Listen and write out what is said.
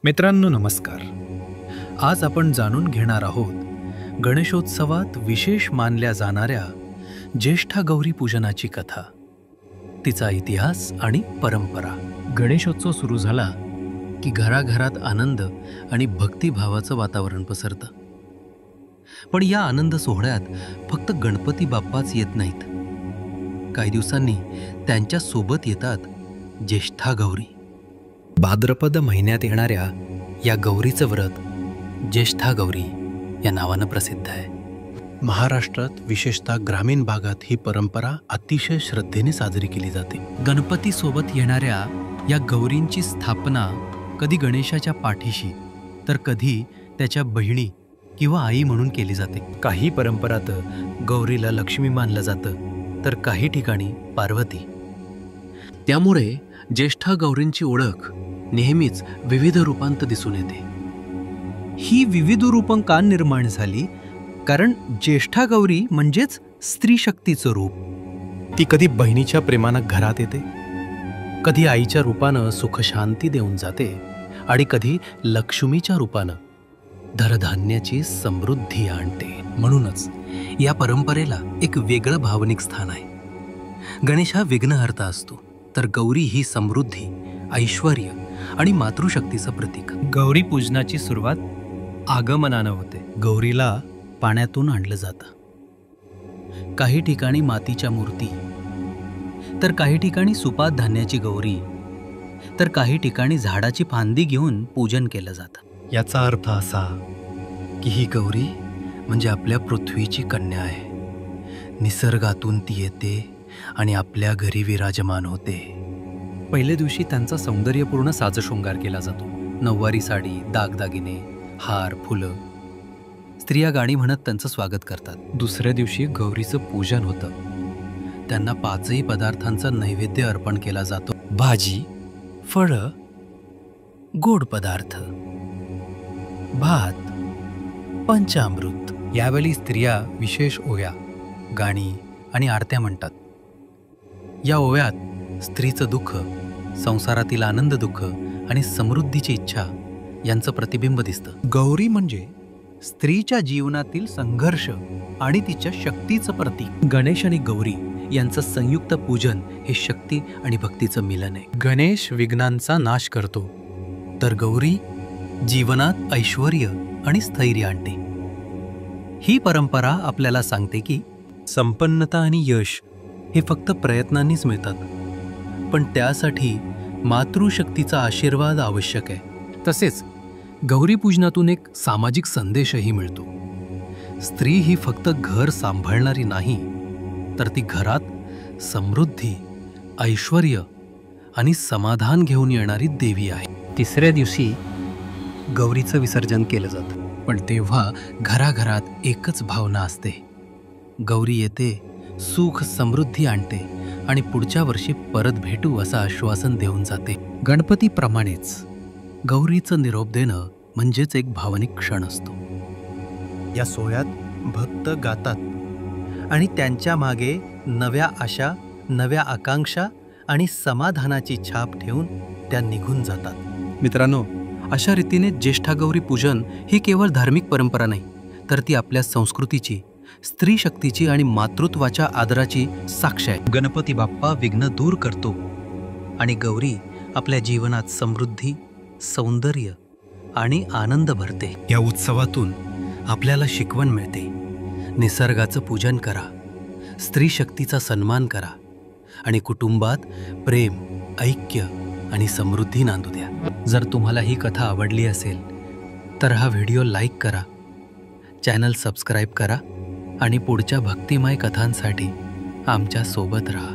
मित्रांनो नमस्कार. आज आपण जाणून घेणार आहोत गणेशोत्सवात विशेष मानल्या जाणाऱ्या ज्येष्ठा गौरी पूजनाची कथा, तिचा इतिहास आणि परंपरा. गणेशोत्सव सुरू झाला की घराघरात आनंद आणि भक्तिभावाचं वातावरण पसरतं. पण या आनंद सोहळ्यात फक्त गणपती बाप्पाच येत नाहीत. काही दिवसांनी त्यांच्या सोबत येतात ज्येष्ठा गौरी. भाद्रपद महिन्यात येणाऱ्या या गौरीचं व्रत ज्येष्ठा गौरी या नावानं प्रसिद्ध आहे. महाराष्ट्रात विशेषतः ग्रामीण भागात ही परंपरा अतिशय श्रद्धेने साजरी केली जाते. गणपतीसोबत येणाऱ्या या गौरींची स्थापना कधी गणेशाच्या पाठीशी तर कधी त्याच्या बहिणी किंवा आई म्हणून केली जाते. काही परंपरात गौरीला लक्ष्मी मानलं जातं तर काही ठिकाणी पार्वती. त्यामुळे ज्येष्ठा गौरींची ओळख नेहमीच विविध रूपांत दिसून येते. ही विविध रूपं का निर्माण झाली? कारण ज्येष्ठा गौरी म्हणजेच स्त्री शक्तीचं रूप. ती कधी बहिणीच्या प्रेमानं घरात येते, कधी आईच्या रूपानं सुखशांती देऊन जाते आणि कधी लक्ष्मीच्या रूपानं धनधान्याची समृद्धी आणते. म्हणूनच या परंपरेला एक वेगळं भावनिक स्थान आहे. गणेश हा विघ्नहर्ता असतो तर गौरी ही समृद्धी, ऐश्वर्य आणि मातृशक्तीचं प्रतीक. गौरी पूजनाची सुरुवात आगमनानं होते. गौरीला पाण्यातून आणलं जातं. काही ठिकाणी मातीच्या मूर्ती, तर काही ठिकाणी सुपात धान्याची गौरी, तर काही ठिकाणी झाडाची फांदी घेऊन पूजन केलं जातं. याचा अर्थ असा की ही गौरी म्हणजे आपल्या पृथ्वीची कन्या आहे. निसर्गातून ती येते आणि आपल्या घरी विराजमान होते. पहिल्या दिवशी त्यांचा सौंदर्यपूर्ण साजशृंगार केला जातो. नऊवारी साडी, दागदागिने, हार, फुलं. स्त्रिया गाणी म्हणत त्यांचं स्वागत करतात. दुसऱ्या दिवशी गौरीचं पूजन होतं. त्यांना 5ही पदार्थांचा नैवेद्य अर्पण केला जातो. भाजी, फळं, गोड पदार्थ, भात, पंचामृत. यावेळी स्त्रिया विशेष ओव्या, गाणी आणि आरत्या म्हणतात. या ओव्यात स्त्रीचं दुःख, संसारातील आनंद, दुःख आणि समृद्धीची इच्छा यांचं प्रतिबिंब दिसतं. गौरी म्हणजे स्त्रीच्या जीवनातील संघर्ष आणि तिच्या शक्तीचं प्रतीक. गणेश आणि गौरी यांचं संयुक्त पूजन हे शक्ती आणि भक्तीचं मिलन आहे. गणेश विघ्नांचा नाश करतो तर गौरी जीवनात ऐश्वर्य आणि स्थैर्य आणते. ही परंपरा आपल्याला सांगते की संपन्नता आणि यश हे फक्त प्रयत्नांनीच मिळतात, पण त्यासाठी मातृशक्तीचा आशीर्वाद आवश्यक आहे. तसेच गौरी पूजनातून एक सामाजिक संदेशही मिळतो. स्त्री ही फक्त घर सांभाळणारी नाही, तर ती घरात समृद्धी, ऐश्वर्य आणि समाधान घेऊन येणारी देवी आहे. तिसऱ्या दिवशी गौरीचं विसर्जन केलं जातं. पण तेव्हा घराघरात एकच भावना असते. गौरी येते, सुख समृद्धी आणते आणि पुढच्या वर्षी परत भेटू असं आश्वासन देऊन जाते. गणपतीप्रमाणेच गौरीचं निरोप देणं म्हणजेच एक भावनिक क्षण असतो. या सोहळ्यात भक्त गातात आणि त्यांच्या मागे नव्या आशा, नव्या आकांक्षा आणि समाधानाची छाप ठेवून त्या निघून जातात. मित्रांनो, अशा रीतीने ज्येष्ठा गौरी पूजन ही केवळ धार्मिक परंपरा नाही, तर ती आपल्या संस्कृतीची, स्त्री शक्तीची आणि मातृत्वाच्या आदराची साक्ष आहे. गणपती बाप्पा विघ्न दूर करतो आणि गौरी आपल्या जीवनात समृद्धी, सौंदर्य आणि आनंद भरते. या उत्सवातून आपल्याला शिकवण मिळते. निसर्गाचं पूजन करा, स्त्री शक्तीचा सन्मान करा आणि कुटुंबात प्रेम, ऐक्य आणि समृद्धी नांदू द्या. जर तुम्हाला ही कथा आवडली असेल तर हा व्हिडिओ लाईक करा, चॅनल सबस्क्राईब करा आणि पुढच्या भक्तिमय कथांसाठी आमच्या सोबत राहा.